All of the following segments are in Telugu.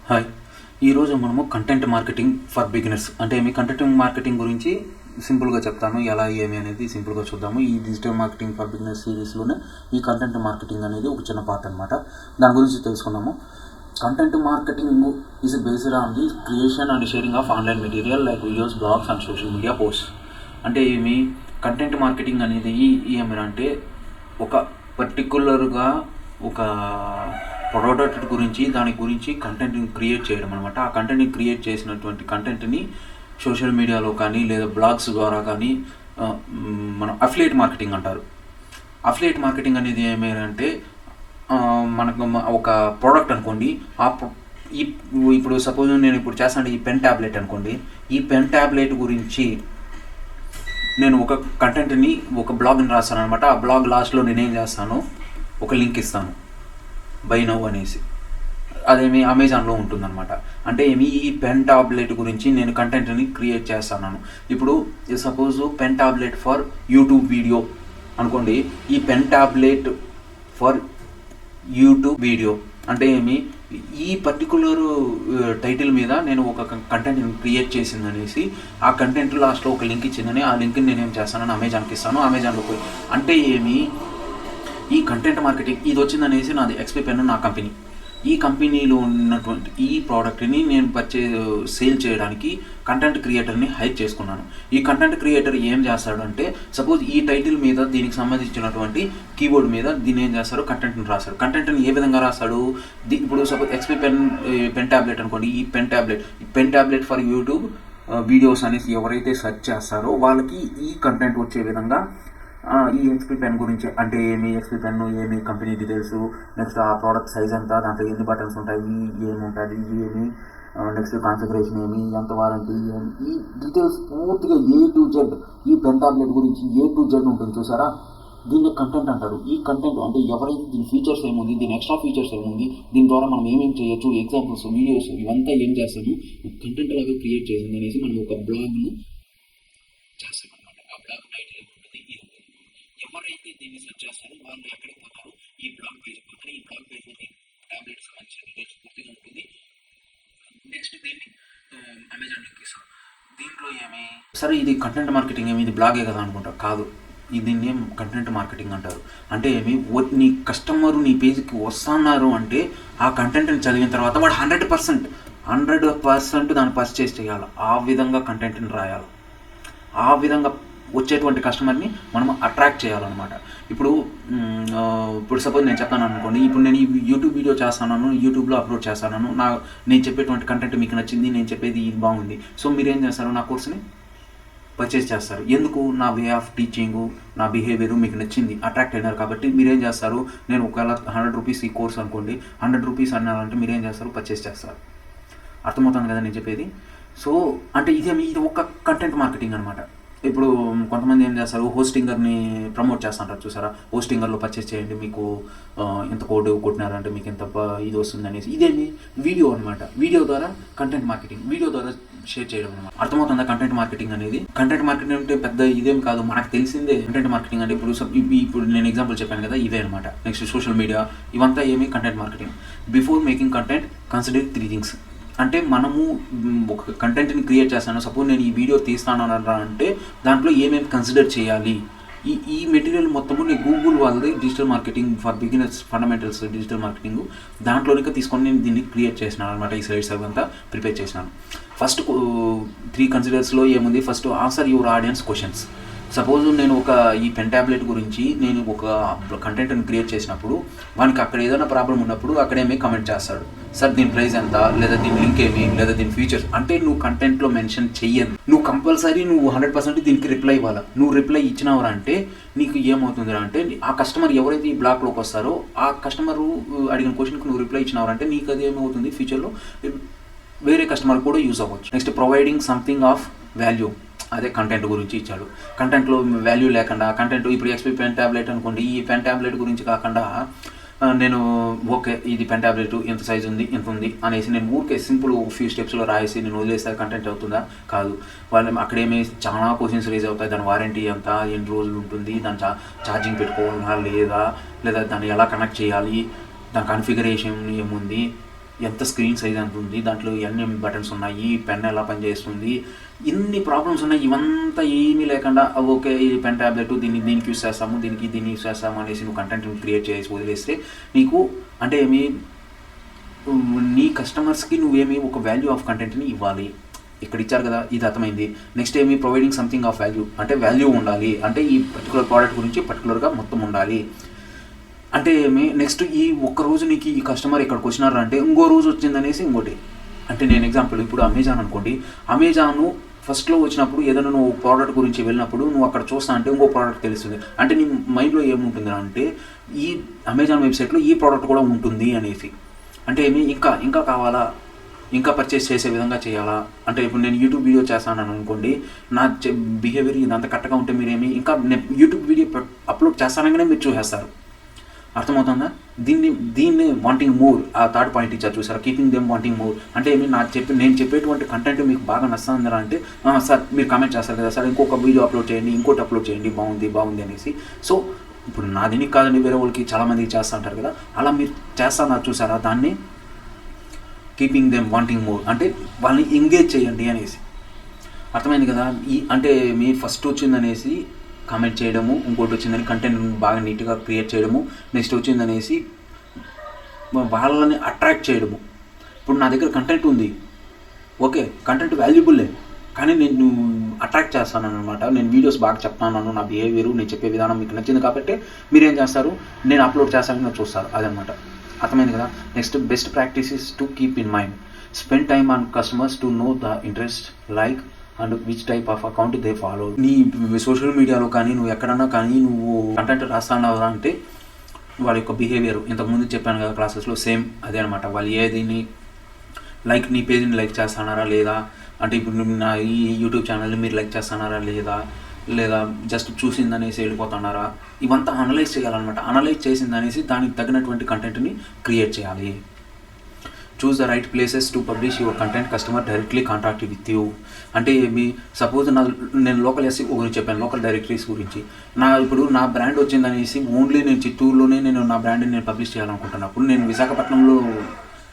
హాయ్. ఈరోజు మనము కంటెంట్ మార్కెటింగ్ ఫర్ బిగినర్స్ అంటే మీ కంటెంట్ మార్కెటింగ్ గురించి సింపుల్గా చెప్తాను. ఎలా ఏమి అనేది సింపుల్గా చూద్దాము. ఈ డిజిటల్ మార్కెటింగ్ ఫర్ బిగినర్స్ సిరీస్లోనే ఈ కంటెంట్ మార్కెటింగ్ అనేది ఒక చిన్న పార్ట్ అనమాట. దాని గురించి తెలుసుకుందాము. Content marketing is based on the creation and sharing of online material like videos, blogs and social media post. అంటే ఏమి కంటెంట్ మార్కెటింగ్ అనేది ఏమంటే ఒక పర్టికులర్గా ఒక ప్రోడక్ట్ గురించి దాని గురించి కంటెంట్ని క్రియేట్ చేయడం అనమాట. ఆ కంటెంట్ని క్రియేట్ చేసినటువంటి కంటెంట్ని సోషల్ మీడియాలో కానీ లేదా బ్లాగ్స్ ద్వారా కానీ మనం అఫిలియేట్ మార్కెటింగ్ అంటారు. అఫిలియేట్ మార్కెటింగ్ అనేది ఏమంటే మనకు ఒక ప్రోడక్ట్ అనుకోండి, ఇప్పుడు సపోజ్ నేను ఇప్పుడు చేస్తాను ఈ పెన్ ట్యాబ్లెట్ అనుకోండి. ఈ పెన్ ట్యాబ్లెట్ గురించి నేను ఒక కంటెంట్ని ఒక బ్లాగ్ని రాస్తాను అనమాట. ఆ బ్లాగ్ లాస్ట్లో నేనేం చేస్తాను, ఒక లింక్ ఇస్తాను, బై నౌ అనేసి. అదేమి అమెజాన్లో ఉంటుందన్నమాట. అంటే ఏమి ఈ పెన్ టాబ్లెట్ గురించి నేను కంటెంట్ని క్రియేట్ చేస్తున్నాను. ఇప్పుడు suppose pen tablet for YouTube video అనుకోండి. ఈ pen tablet for YouTube video అంటే ఏమి ఈ పర్టికులర్ టైటిల్ మీద నేను ఒక కంటెంట్ని క్రియేట్ చేసింది అనేసి ఆ కంటెంట్ లాస్ట్లో ఒక లింక్ ఇచ్చిందని ఆ లింక్ని నేనేం చేస్తానని అమెజాన్కి ఇస్తాను. అమెజాన్లో పోయి అంటే ఏమి ఈ కంటెంట్ మార్కెటింగ్ ఇది వచ్చిందనేసి నాది ఎక్స్పీ పెన్, నా కంపెనీ. ఈ కంపెనీలో ఉన్నటువంటి ఈ ప్రోడక్ట్ని నేను సేల్ చేయడానికి కంటెంట్ క్రియేటర్ని హైర్ చేసుకున్నాను. ఈ కంటెంట్ క్రియేటర్ ఏం చేస్తాడు అంటే సపోజ్ ఈ టైటిల్ మీద దీనికి సంబంధించినటువంటి కీబోర్డ్ మీద దీన్ని ఏం చేస్తాడు, కంటెంట్ని రాస్తాడు. కంటెంట్ని ఏ విధంగా రాస్తాడు, ఇప్పుడు సపోజ్ ఎక్స్పీ పెన్ ట్యాబ్లెట్ అనుకోండి. ఈ pen tablet for YouTube videos అనేసి ఎవరైతే సెర్చ్ చేస్తారో వాళ్ళకి ఈ కంటెంట్ వచ్చే విధంగా ఈ ఎక్స్పీ పెన్ గురించి అంటే ఏమి ఎక్స్పీ పెన్, ఏమి కంపెనీ డీటెయిల్స్, నెక్స్ట్ ఆ ప్రోడక్ట్ సైజ్ ఎంత, దాంట్లో ఎన్ని బటన్స్ ఉంటాయి, ఏముంటుంది, ఏమి నెక్స్ట్ కాన్ఫిగరేషన్ ఏమి, ఎంత వారంటీ, ఈ డీటెయిల్స్ పూర్తిగా ఏ టు జెడ్ ఈ పెన్ టాబ్లెట్ గురించి ఏ టు జెడ్ ఉంటుంది చూసారా. దీన్ని కంటెంట్ అంటారు. ఈ కంటెంట్ అంటే ఎవరైతే దీని ఫీచర్స్ ఏముంది, దీని ఎక్స్ట్రా ఫీచర్స్ ఏముంది, దీని ద్వారా మనం ఏమేమి చేయొచ్చు, ఎగ్జాంపుల్స్, వీడియోస్ ఇవంతా ఏం చేస్తాము కంటెంట్ లాగా క్రియేట్ చేసింది అనేసి మనం ఒక బ్లాగ్ను చేస్తాం అనమాట. ఆ బ్లాగ్ టైటిల్ ఏముంటుంది, ఎవరైతే దీన్ని సెర్చ్ చేస్తారో వాళ్ళు ఎక్కడికి పోతారు, ఈ బ్లాగ్ పేజ్ పోతారు. ఈ బ్లాగ్ పేజ్ లో టాబ్లెట్స్ సంబంధించిన డీటెయిల్స్ పూర్తిగా ఉంటుంది. నెక్స్ట్ దీన్ని అమెజాన్ లింక్ ఇస్తాం. దీంట్లో ఏమి సరే ఇది కంటెంట్ మార్కెటింగ్ ఏమి, ఇది బ్లాగే కదా అనుకుంటా. కాదు, దీన్ని కంటెంట్ మార్కెటింగ్ అంటారు. అంటే ఏమి నీ కస్టమర్ నీ పేజ్కి వస్తున్నారు అంటే ఆ కంటెంట్ని చదివిన తర్వాత వాడు 100% దాన్ని పర్చేస్ చేయాలి. ఆ విధంగా కంటెంట్ని రాయాలి. ఆ విధంగా వచ్చేటువంటి కస్టమర్ని మనం అట్రాక్ట్ చేయాలన్నమాట. ఇప్పుడు సపోజ్ నేను చెప్తాను అనుకోండి. ఇప్పుడు నేను ఈ యూట్యూబ్ వీడియో చేస్తాను, యూట్యూబ్లో అప్లోడ్ చేస్తాను. నేను చెప్పేటువంటి కంటెంట్ మీకు నచ్చింది, నేను చెప్పేది ఇది బాగుంది. సో మీరేం చేస్తారు, నా కోర్స్ని పర్చేస్ చేస్తారు. ఎందుకు, నా వే ఆఫ్ టీచింగు, నా బిహేవియర్ మీకు నచ్చింది, అట్రాక్ట్ అయినారు. కాబట్టి మీరేం చేస్తారు, నేను ఒకవేళ 100 రూపీస్ ఈ కోర్స్ అనుకోండి, 100 రూపీస్ అన్నారంటే మీరేం చేస్తారు, పర్చేస్ చేస్తారు. అర్థమవుతుంది కదా నేను చెప్పేది. సో అంటే ఇది ఒక కంటెంట్ మార్కెటింగ్ అనమాట. ఇప్పుడు కొంతమంది ఏం చేస్తారు, హోస్టింగర్ని ప్రమోట్ చేస్తుంటారు చూసారా. హోస్టింగర్లో పర్చేస్ చేయండి, మీకు ఇంత కోడ్ కొట్టినారంటే మీకు ఇంత ఇది వస్తుంది అనేసి. ఇదేమి వీడియో అనమాట. వీడియో ద్వారా కంటెంట్ మార్కెటింగ్, వీడియో ద్వారా షేర్ చేయడం అనమాట. అర్థమవుతుందా కంటెంట్ మార్కెటింగ్ అనేది? కంటెంట్ మార్కెటింగ్ అంటే పెద్ద ఇదేం కాదు, మనకు తెలిసిందే. కంటెంట్ మార్కెటింగ్ అంటే ఇప్పుడు నేను ఎగ్జాంపుల్ చెప్పాను కదా, ఇవే అనమాట. నెక్స్ట్ సోషల్ మీడియా, ఇవంతా ఏమి content marketing. Before making content consider 3 things. అంటే మనము ఒక కంటెంట్ని క్రియేట్ చేస్తాను. సపోజ్ నేను ఈ వీడియో తీస్తాను అంటే దాంట్లో ఏమేమి కన్సిడర్ చేయాలి, ఈ మెటీరియల్ మొత్తము నేను గూగుల్ వాళ్ళది digital marketing for beginners fundamentals digital marketing దాంట్లోనే తీసుకొని నేను దీన్ని క్రియేట్ చేసినాను అనమాట. ఈ స్లైడ్స్ అంతా ప్రిపేర్ చేసినాను. ఫస్ట్ 3 కన్సిడర్స్లో ఏముంది, first answer your audience questions. Suppose నేను ఈ పెన్ ట్యాబ్లెట్ గురించి నేను ఒక కంటెంట్ని క్రియేట్ చేసినప్పుడు వానికి అక్కడ ఏదైనా ప్రాబ్లం ఉన్నప్పుడు అక్కడేమీ కమెంట్ చేస్తాడు, సార్ దీని ప్రైస్ ఎంత, లేదా దీని లింక్ ఏమి, లేదా దీని ఫీచర్స్. అంటే నువ్వు కంటెంట్లో మెన్షన్ చెయ్యను, నువ్వు కంపల్సరీ నువ్వు 100% దీనికి రిప్లై ఇవ్వాలి. నువ్వు రిప్లై ఇచ్చినావరా అంటే నీకు ఏమవుతుందిరా అంటే ఆ కస్టమర్ ఎవరైతే ఈ బ్లాక్లోకి వస్తారో ఆ కస్టమర్ అడిగిన క్వశ్చన్కి నువ్వు రిప్లై ఇచ్చినావంటే నీకు అది ఏమవుతుంది, ఫ్యూచర్లో వేరే కస్టమర్ కూడా యూజ్ అవ్వచ్చు. Next providing something of value. అదే కంటెంట్ గురించి ఇచ్చాడు. కంటెంట్లో వాల్యూ లేకుండా కంటెంట్ ఇప్పుడు ఎక్స్పీ పెన్ ట్యాబ్లెట్ అనుకోండి. ఈ పెన్ ట్యాబ్లెట్ గురించి కాకుండా నేను ఓకే ఇది పెన్ ట్యాబ్లెట్ ఎంత సైజ్ ఉంది, ఎంత ఉంది అనేసి నేను ఊరికే సింపుల్ ఫ్యూ స్టెప్స్లో రాసి నేను వదిలేస్తే కంటెంట్ అవుతుందా? కాదు. వాళ్ళు అక్కడేమి చాలా క్వశ్చన్స్ రేజ్ అవుతాయి. దాని వారంటీ ఎంత, ఎన్ని రోజులు ఉంటుంది, దాని ఛార్జింగ్ పెట్టుకోవాలా లేదా దాన్ని ఎలా కనెక్ట్ చేయాలి, దాని కాన్ఫిగరేషన్ ఏముంది, ఎంత స్క్రీన్ సైజ్ ఎంత ఉంది, దాంట్లో ఎన్ని బటన్స్ ఉన్నాయి, పెన్ ఎలా పనిచేస్తుంది, ఇన్ని ప్రాబ్లమ్స్ ఉన్నాయి. ఇవంతా ఏమీ లేకుండా ఓకే ఈ పెన్ ట్యాబ్లెట్ దీనికి యూస్ చేస్తాము, దీన్ని యూస్ చేస్తాము అనేసి నువ్వు కంటెంట్ క్రియేట్ చేసి వదిలేస్తే నీకు అంటే నీ కస్టమర్స్కి నువ్వేమి ఒక వాల్యూ ఆఫ్ కంటెంట్ని ఇవ్వాలి. ఇక్కడ ఇచ్చారు కదా, ఇది అర్థమైంది. Next providing something of value, అంటే వాల్యూ ఉండాలి, అంటే ఈ పర్టికులర్ ప్రోడక్ట్ గురించి పర్టికులర్గా మొత్తం ఉండాలి. అంటే నెక్స్ట్ ఈ ఒక్కరోజు నీకు ఈ కస్టమర్ ఇక్కడికి వచ్చినారు అంటే ఇంకో రోజు వచ్చిందనేసి ఇంకోటి. అంటే నేను ఎగ్జాంపుల్ ఇప్పుడు అమెజాన్ అనుకోండి, అమెజాన్ ఫస్ట్లో వచ్చినప్పుడు ఏదైనా నువ్వు ప్రోడక్ట్ గురించి వెళ్ళినప్పుడు నువ్వు అక్కడ చూస్తా అంటే ఇంకో ప్రోడక్ట్ తెలుస్తుంది. అంటే నీ మైండ్లో ఏముంటుంది అంటే ఈ అమెజాన్ వెబ్సైట్లో ఈ ప్రోడక్ట్ కూడా ఉంటుంది అనేసి. అంటే ఇంకా కావాలా, ఇంకా పర్చేస్ చేసే విధంగా చేయాలా. అంటే ఇప్పుడు నేను యూట్యూబ్ వీడియో చేస్తాను అనుకోండి, నా బిహేవియర్ ఇదంతా కరెక్ట్గా ఉంటే మీరేమి ఇంకా యూట్యూబ్ వీడియో అప్లోడ్ చేస్తానగానే మీరు చూసేస్తారు. అర్థమవుతుందా? దీన్ని వాంటింగ్ మోర్, ఆ థర్డ్ పాయింట్ ఇచ్చారు చూసారా, కీపింగ్ దెమ్ వాంటింగ్ మోర్. అంటే నేను చెప్పేటువంటి కంటెంట్ మీకు బాగా నచ్చుతుందా అంటే సార్ మీరు కామెంట్ చేస్తారు కదా సార్ ఇంకొక వీడియో అప్లోడ్ చేయండి, ఇంకోటి అప్లోడ్ చేయండి, బాగుంది అనేసి. సో ఇప్పుడు నా దీనికి కాదండి, వేరే వాళ్ళకి చాలామందికి చేస్తూ ఉంటారు కదా, అలా మీరు చేస్తున్నారు చూసారా, దాన్ని కీపింగ్ దెమ్ వాంటింగ్ మోర్ అంటే వాళ్ళని ఎంగేజ్ చేయండి అనేసి. అర్థమైంది కదా? అంటే మీ ఫస్ట్ వచ్చిందనేసి కామెంట్ చేయడము, ఇంకోటి వచ్చిందని కంటెంట్ బాగా నీట్గా క్రియేట్ చేయడము, నెక్స్ట్ వచ్చిందనేసి వాళ్ళని అట్రాక్ట్ చేయడము. ఇప్పుడు నా దగ్గర కంటెంట్ ఉంది, ఓకే కంటెంట్ వాల్యుబుల్లే, కానీ నేను అట్రాక్ట్ చేస్తాను అనమాట. నేను వీడియోస్ బాగా చెప్తాను, నా బిహేవియర్ నేను చెప్పే విధానం మీకు నచ్చింది కాబట్టి మీరు ఏం చేస్తారు, నేను అప్లోడ్ చేస్తానని చూస్తారు. అదనమాట. అర్థమైంది కదా? Next best practices to keep in mind, spend time on customers to know the interest, like and which type of account they follow. నీ సోషల్ మీడియాలో కానీ నువ్వు ఎక్కడన్నా కానీ నువ్వు కంటెంట్ రాస్తున్నావు అంటే వాళ్ళ యొక్క బిహేవియర్ ఇంతకుముందు చెప్పాను కదా క్లాసెస్లో, సేమ్ అదే అనమాట. వాళ్ళు ఏదిని లైక్ నీ పేజ్ని లైక్ చేస్తున్నారా లేదా, అంటే ఇప్పుడు నా ఈ యూట్యూబ్ ఛానల్ని మీరు లైక్ చేస్తున్నారా లేదా జస్ట్ చూసిందనేసి వెళ్ళిపోతున్నారా, ఇవంతా అనలైజ్ చేయాలన్నమాట. అనలైజ్ చేసిందనేసి దానికి తగినటువంటి కంటెంట్ని క్రియేట్ చేయాలి. Choose the right places to publish your content, customer directly contact with you. అంటే సపోజ్ నేను లోకల్ ఎస్సీ గురించి చెప్పాను, లోకల్ డైరెక్టరీస్ గురించి. ఇప్పుడు నా బ్రాండ్ వచ్చిందనేసి ఓన్లీ నేను చిత్తూరులోనే నా బ్రాండ్ని నేను పబ్లిష్ చేయాలనుకుంటున్నప్పుడు నేను విశాఖపట్నంలో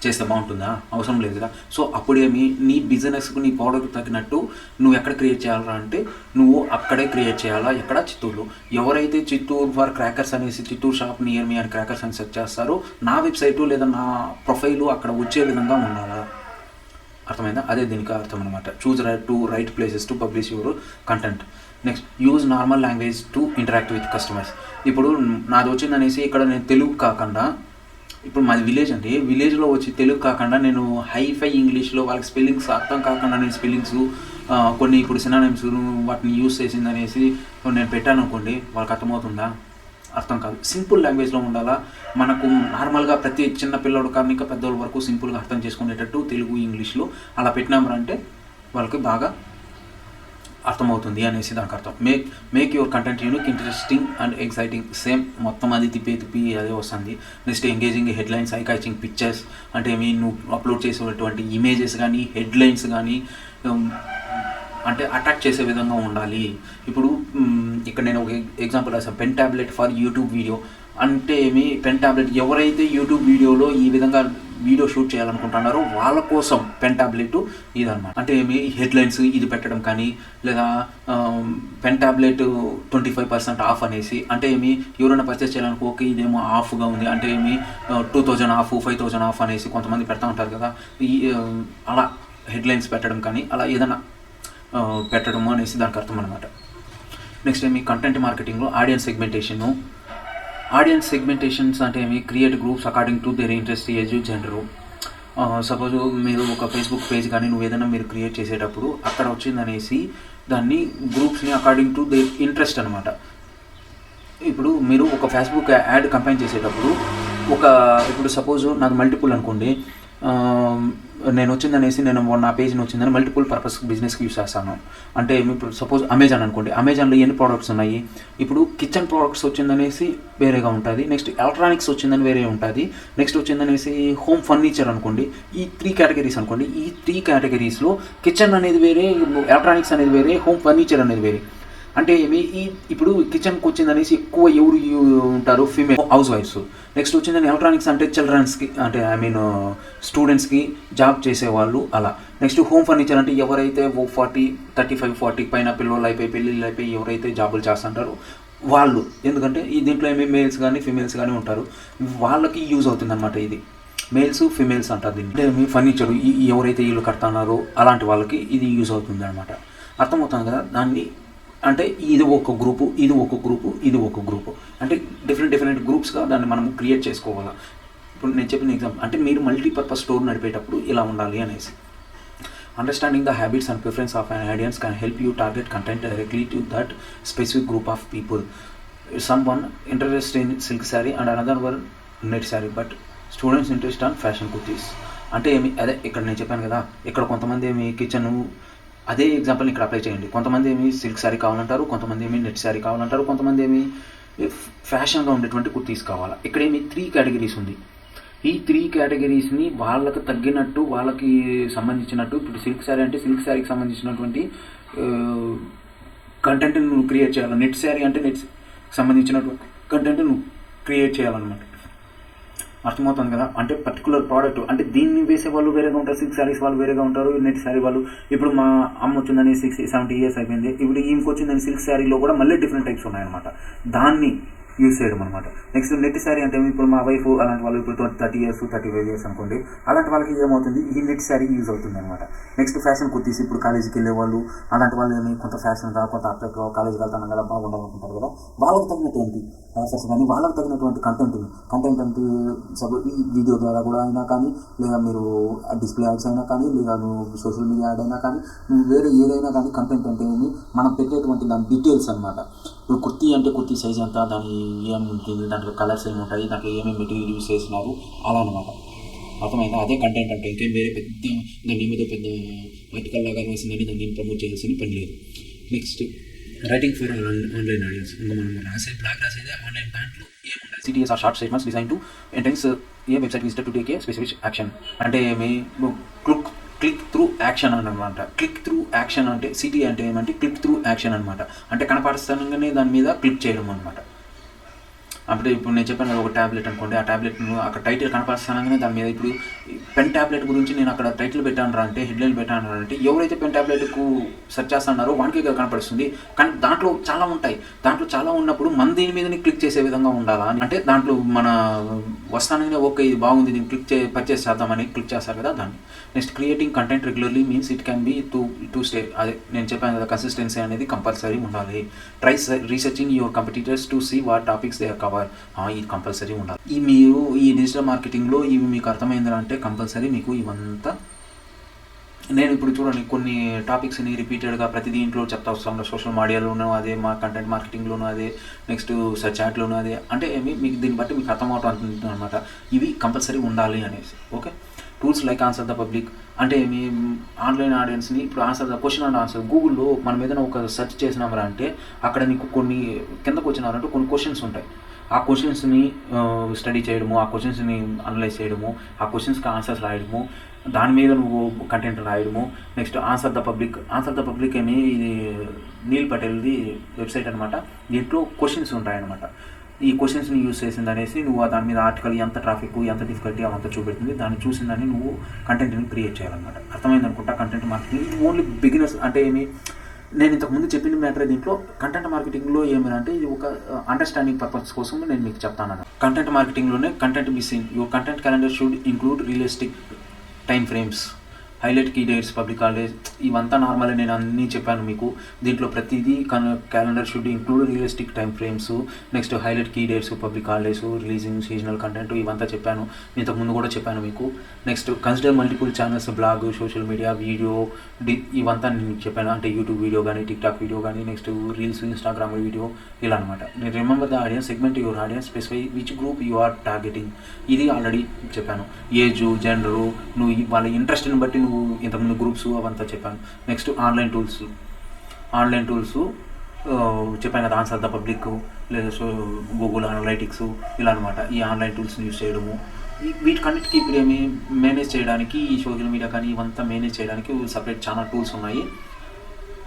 చేస్తే బాగుంటుందా? అవసరం లేదు కదా. సో అప్పుడేమి నీ బిజినెస్కు నీ ప్రోడక్ట్ తగ్గినట్టు నువ్వు ఎక్కడ క్రియేట్ చేయాలా అంటే నువ్వు అక్కడే క్రియేట్ చేయాలా. ఎక్కడ? చిత్తూరులో. ఎవరైతే చిత్తూరు ఫర్ క్రాకర్స్ అనేసి చిత్తూరు షాప్ నియర్ మీ అని క్రాకర్స్ అని సెర్చ్ చేస్తారో నా వెబ్సైటు లేదా నా ప్రొఫైలు అక్కడ వచ్చే విధంగా ఉండాలా. అర్థమైందా? అదే దీనికి అర్థం అనమాట. Choose right places to publish your content. Next use normal language to interact with customers. ఇప్పుడు నాది వచ్చిందనేసి ఇక్కడ నేను తెలుగు కాకుండా, ఇప్పుడు మాది విలేజ్ అండి, విలేజ్లో వచ్చి తెలుగు కాకుండా నేను హైఫై ఇంగ్లీష్లో వాళ్ళకి స్పెల్లింగ్స్ అర్థం కాకుండా నేను స్పెల్లింగ్స్ కొన్ని ఇప్పుడు సినానిమ్స్ వాటిని యూజ్ చేసిందనేసి నేను పెట్టాను అనుకోండి, వాళ్ళకి అర్థమవుతుందా? అర్థం కాదు. సింపుల్ లాంగ్వేజ్లో ఉండాలా. మనకు నార్మల్గా ప్రతి చిన్న పిల్లడు కానీ ఇంకా పెద్దవాళ్ళ వరకు సింపుల్గా అర్థం చేసుకునేటట్టు తెలుగు ఇంగ్లీష్లో అలా పెట్టినామంటే వాళ్ళకి బాగా అర్థమవుతుంది అనేసి దానికి అర్థం. Make your content unique, interesting and exciting. Same మొత్తం అది తిప్పి అదే వస్తుంది. Next engaging headlines, I catching pictures. అంటే నువ్వు అప్లోడ్ చేసేటువంటి ఇమేజెస్ కానీ హెడ్లైన్స్ కానీ అంటే అట్రాక్ట్ చేసే విధంగా ఉండాలి. ఇప్పుడు ఇక్కడ నేను ఒక ఎగ్జాంపుల్ రాసాను, pen tablet for YouTube video. అంటే పెన్ ట్యాబ్లెట్ ఎవరైతే యూట్యూబ్ వీడియోలో ఈ విధంగా వీడియో షూట్ చేయాలనుకుంటున్నారో వాళ్ళ కోసం పెన్ ట్యాబ్లెట్ ఇదన్నమాట. అంటే హెడ్లైన్స్ ఇది పెట్టడం కానీ, లేదా పెన్ ట్యాబ్లెట్ 25% ఆఫ్ అనేసి. అంటే ఎవరైనా పర్చేస్ చేయాలనుకో ఓకే ఇదేమో ఆఫ్గా ఉంది అంటే 2000 ఆఫ్ 5000 ఆఫ్ అనేసి కొంతమంది పెడతా ఉంటారు కదా, అలా హెడ్లైన్స్ పెట్టడం కానీ అలా ఏదైనా పెట్టడము అనేసి దానికి అర్థం అనమాట. నెక్స్ట్ కంటెంట్ మార్కెటింగ్లో ఆడియన్స్ సెగ్మెంటేషన్స్ అంటే create groups according to their interest, age, gender. Suppose మీరు ఒక ఫేస్బుక్ పేజ్ కానీ నువ్వు ఏదైనా మీరు క్రియేట్ చేసేటప్పుడు అక్కడ వచ్చిందనేసి దాన్ని గ్రూప్స్ని అకార్డింగ్ టు దేర్ ఇంట్రెస్ట్ అనమాట. ఇప్పుడు మీరు ఒక ఫేస్బుక్ యాడ్ కంపైన్ చేసేటప్పుడు ఇప్పుడు సపోజ్ నాకు మల్టిపుల్ అనుకోండి, నేను వచ్చిందనేసి నేను నా పేజ్ని వచ్చిందని మల్టిపుల్ పర్పస్ బిజినెస్కి యూస్ చేస్తాను. అంటే ఇప్పుడు సపోజ్ అమెజాన్ అనుకోండి, అమెజాన్లో ఎన్ని ప్రోడక్ట్స్ ఉన్నాయి. ఇప్పుడు కిచెన్ ప్రోడక్ట్స్ వచ్చిందనేసి వేరేగా ఉంటుంది, నెక్స్ట్ ఎలక్ట్రానిక్స్ వచ్చిందని వేరే ఉంటుంది, నెక్స్ట్ వచ్చిందనేసి హోమ్ ఫర్నిచర్ అనుకోండి. ఈ 3 కేటగిరీస్ అనుకోండి. ఈ 3 కేటగిరీస్లో కిచెన్ అనేది వేరే, ఎలక్ట్రానిక్స్ అనేది వేరే, హోమ్ ఫర్నిచర్ అనేది వేరే. అంటే ఇప్పుడు కిచెన్కి వచ్చిందనేసి ఎక్కువ ఎవరు ఉంటారు, ఫీమేల్ హౌస్ వైఫ్స్. నెక్స్ట్ వచ్చిందని ఎలక్ట్రానిక్స్ అంటే చిల్డ్రన్స్కి, అంటే స్టూడెంట్స్కి, జాబ్ చేసేవాళ్ళు అలా. నెక్స్ట్ హోమ్ ఫర్నిచర్ అంటే ఎవరైతే 35-40 పైన పిల్లలు అయిపోయి పెళ్ళిళ్ళు అయిపోయి ఎవరైతే జాబులు చేస్తుంటారో వాళ్ళు. ఎందుకంటే దీంట్లో మేల్స్ కానీ ఫీమేల్స్ కానీ ఉంటారు, వాళ్ళకి యూజ్ అవుతుంది అనమాట. ఇది మేల్స్ ఫీమేల్స్ అంటారు దీన్ని. అంటే ఫర్నిచర్ ఎవరైతే ఇల్లు కడుతున్నారో అలాంటి వాళ్ళకి ఇది యూజ్ అవుతుంది అనమాట. అర్థమవుతుంది కదా దాన్ని. అంటే ఇది ఒక గ్రూపు, ఇది ఒక గ్రూపు, ఇది ఒక గ్రూపు, అంటే డిఫరెంట్ గ్రూప్స్గా దాన్ని మనం క్రియేట్ చేసుకోవాలా. ఇప్పుడు నేను చెప్పిన ఎగ్జాంపుల్ అంటే మీరు మల్టీపర్పస్ స్టోర్ నడిపేటప్పుడు ఇలా ఉండాలి అనేసి. Understanding the habits and preference of an audience can help you target content directly to that specific group of people. Someone interested in silk saree and another one net saree, but students interest on fashion kurtis. అంటే అదే ఇక్కడ నేను చెప్పాను కదా, ఇక్కడ కొంతమంది కిచెన్, అదే ఎగ్జాంపుల్ ఇక్కడ అప్లై చేయండి. కొంతమంది సిల్క్ శారీ కావాలంటారు, కొంతమంది నెట్ శారీ కావాలంటారు, కొంతమంది ఫ్యాషన్గా ఉండేటువంటి కుర్తీస్ కావాలా. ఇక్కడ 3 కేటగిరీస్ ఉంది. ఈ 3 కేటగిరీస్ని వాళ్ళకి తగ్గినట్టు, వాళ్ళకి సంబంధించినట్టు. ఇప్పుడు సిల్క్ శారీ అంటే సిల్క్ శారీకి సంబంధించినటువంటి కంటెంట్ నువ్వు క్రియేట్ చేయాలి. నెట్ శారీ అంటే నెట్ సంబంధించినటువంటి కంటెంట్ నువ్వు క్రియేట్ చేయాలన్నమాట. అర్థమవుతుంది కదా. అంటే పర్టికులర్ ప్రోడక్ట్, అంటే దీన్ని వేసే వాళ్ళు వేరేగా ఉంటారు, సిల్క్ శారీస్ వాళ్ళు వేరేగా ఉంటారు, నెట్ శారీ వాళ్ళు. ఇప్పుడు మా అమ్మ వచ్చిందని 60-70 years అయిపోయింది, ఇప్పుడు ఈమెకి వచ్చిందని సిల్క్ శారీలో కూడా మళ్ళీ డిఫరెంట్ టైప్స్ ఉన్నాయన్నమాట. దాన్ని యూజ్ చేయడం అనమాట. నెక్స్ట్ నెట్ శారీ అంటే ఇప్పుడు మా వైఫ్ అలాంటి వాళ్ళు ఇప్పుడు 30 years 35 years అనుకోండి, అలాంటి వాళ్ళకి ఏమవుతుంది, ఈ నెట్ శారీ యూజ్ అవుతుంది అనమాట. నెక్స్ట్ ఫ్యాషన్ కుర్తీస్, ఇప్పుడు కాలేజీకి వెళ్ళే వాళ్ళు అలాంటి వాళ్ళు కొంత ఫ్యాషన్ రా, కొంత అట్రాక్ట్ కాలేజీకి వెళ్తాను కదా, బాగుండాలనుకుంటారు కదా, వాళ్ళకి తగినటువంటి ఫ్యాషన్స్ కానీ వాళ్ళకి తగినటువంటి కంటెంట్ అంటే ఈ వీడియో ద్వారా కూడా అయినా కానీ, లేదా మీరు డిస్ప్లే యాడ్స్ అయినా కానీ, లేదా నువ్వు సోషల్ మీడియా యాడ్ అయినా కానీ, నువ్వు వేరే ఏదైనా కానీ కంటెంట్ అంటే మనం పెట్టేటువంటి దాని డీటెయిల్స్ అనమాట. ఇప్పుడు కుర్తీ అంటే కుర్తీ సైజ్ ఎంత, దాని ఏముంటుంది, దాంట్లో కలర్స్ ఏముంటాయి, దాంట్లో ఏమేమి మెటీరియల్ యూజ్ చేస్తున్నారు, అలా అనమాట. అర్థమైందా? అదే కంటెంట్ అంటే. ఇంకేం వేరే పెద్ద దాన్ని ఏమిదో పెద్ద ఆర్టికల్ లాగా రాసిందని దాన్ని ప్రమోట్ చేయాల్సిన పని లేదు. Next writing for online audience. ఇంకా మనం బ్లాగ్ రాసేది ఆన్లైన్ దాంట్లో ఏముంటాయి, CTAs are short statements design to entice a website visitor to take a specific action. అంటే క్లిక్ త్రూ యాక్షన్ అనమాట. క్లిక్ త్రూ యాక్షన్ అంటే సిటీ అంటే ఏమంటే క్లిక్ త్రూ యాక్షన్ అనమాట. అంటే కనపరుస్తానంగానే దాని మీద క్లిక్ చేయడం అనమాట. అంటే ఇప్పుడు నేను చెప్పాను కదా, ఒక ట్యాబ్లెట్ అనుకోండి, ఆ ట్యాబ్లెట్ను అక్కడ టైటిల్ కనపరుస్తానగానే దాని మీద, ఇప్పుడు పెన్ ట్యాబ్లెట్ గురించి నేను అక్కడ టైటిల్ పెట్టాను అంటే, హెడ్లైన్ పెట్టాను అంటే, ఎవరైతే పెన్ ట్యాబ్లెట్కు సెర్చ్ చేస్తున్నారో వానికే కనపడుస్తుంది. కానీ దాంట్లో చాలా ఉంటాయి. దాంట్లో చాలా ఉన్నప్పుడు మన దీని మీదనే క్లిక్ చేసే విధంగా ఉండాలా. అంటే దాంట్లో మన వస్తానగానే ఓకే ఇది బాగుంది, దీన్ని పర్చేస్ చేద్దామని క్లిక్ చేస్తారు కదా దాన్ని. Next creating content regularly means it can be too stay. అదే నేను చెప్పాను కదా, కన్సిస్టెన్సీ అనేది కంపల్సరీ ఉండాలి. Try researching your competitors to see what topics they are cover. ఇది కంపల్సరీ ఉండాలి. మీరు ఈ డిజిటల్ మార్కెటింగ్లో ఇవి మీకు అర్థమైంది అంటే కంపల్సరీ మీకు ఇవంతా. నేను ఇప్పుడు చూడండి కొన్ని టాపిక్స్ని రిపీటెడ్గా ప్రతి దీంట్లో చెప్తా వస్తాను. సోషల్ మీడియాలోనూ అదే, మా కంటెంట్ మార్కెటింగ్లోనూ అదే, నెక్స్ట్ సర్చ్ చాట్లోనూ అదే. అంటే మీకు దీన్ని బట్టి మీకు అర్థమవుతుంది అనుకుంటున్నాను అనమాట, ఇవి కంపల్సరీ ఉండాలి అనేసి. Okay. Tools like answer the public అంటే మీ ఆన్లైన్ ఆడియన్స్ని ఇప్పుడు answer the question and answer గూగుల్లో మనం ఏదైనా ఒక సెర్చ్ చేసినామరా అంటే అక్కడ నీకు కొన్ని కిందకు వచ్చినారంటే కొన్ని క్వశ్చన్స్ ఉంటాయి. ఆ క్వశ్చన్స్ని స్టడీ చేయడము, ఆ క్వశ్చన్స్ని అనలైజ్ చేయడము, ఆ క్వశ్చన్స్కి ఆన్సర్స్ రాయడము, దాని మీద నువ్వు కంటెంట్ రాయడము. నెక్స్ట్ ఆన్సర్ ద పబ్లిక్ అని ఇది నీల్ పటేల్ది వెబ్సైట్ అనమాట. దీంట్లో క్వశ్చన్స్ ఉంటాయన్నమాట. ఈ క్వశ్చన్స్ని యూజ్ చేసింది అనేసి నువ్వు దాని మీద ఆర్టికల్ ఎంత ట్రాఫిక్, ఎంత డిఫికల్టీ అవంతా చూపెడుతుంది. దాన్ని చూసిందని నువ్వు కంటెంట్ని క్రియేట్ చేయాలన్నమాట. అర్థమైంది అనుకుంటా. కంటెంట్ మార్కెటింగ్ ఇది ఓన్లీ బిగినర్స్. అంటే నేను ఇంతకుముందు చెప్పిన మ్యాటర్ దీంట్లో కంటెంట్ మార్కెటింగ్లో ఏమనంటే ఇది ఒక అండర్స్టాండింగ్ పర్పస్ కోసం నేను మీకు చెప్తాను. కంటెంట్ మార్కెటింగ్లోనే content missing your content calendar should include realistic time frames, highlight key dates, public holidays. ఇవంతా నార్మల్, నేను అన్నీ చెప్పాను మీకు. దీంట్లో ప్రతిదీ calendar should include realistic time frames, next highlight key dates, public holidays, releasing seasonal content, ఇవంతా చెప్పాను. ఇంతకుముందు కూడా చెప్పాను మీకు. Next consider multiple channels, blog, social media, video, ఇవంతా నేను చెప్పాను. అంటే యూట్యూబ్ వీడియో కానీ, టిక్టాక్ వీడియో కానీ, నెక్స్ట్ రీల్స్, ఇన్స్టాగ్రామ్ వీడియో, ఇలా అనమాట. నేను remember the audience, segment your audience, specify which group you are targeting. ఇది ఆల్రెడీ చెప్పాను. ఏజు, జెండరు, నువ్వు వాళ్ళ ఇంట్రెస్ట్ని బట్టి నువ్వు ఇంతకుముందు గ్రూప్స్ అవంతా చెప్పాను. నెక్స్ట్ ఆన్లైన్ టూల్స్ చెప్పాను కదా, ఆన్సర్ ద పబ్లిక్ లేదా గూగుల్ అనలైటిక్స్, ఇలా అనమాట. ఈ ఆన్లైన్ టూల్స్ని యూజ్ చేయడము, వీటికన్నిటికీ ఇప్పుడు మేనేజ్ చేయడానికి ఈ సోషల్ మీడియా కానీ ఇవంతా మేనేజ్ చేయడానికి సపరేట్ చాలా టూల్స్ ఉన్నాయి.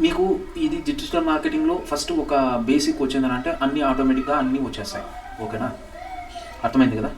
మీకు ఇది డిజిటల్ మార్కెటింగ్లో ఫస్ట్ ఒక బేసిక్ వచ్చిందని అంటే అన్నీ ఆటోమేటిక్గా అన్నీ వచ్చేస్తాయి. ఓకేనా, అర్థమైంది కదా.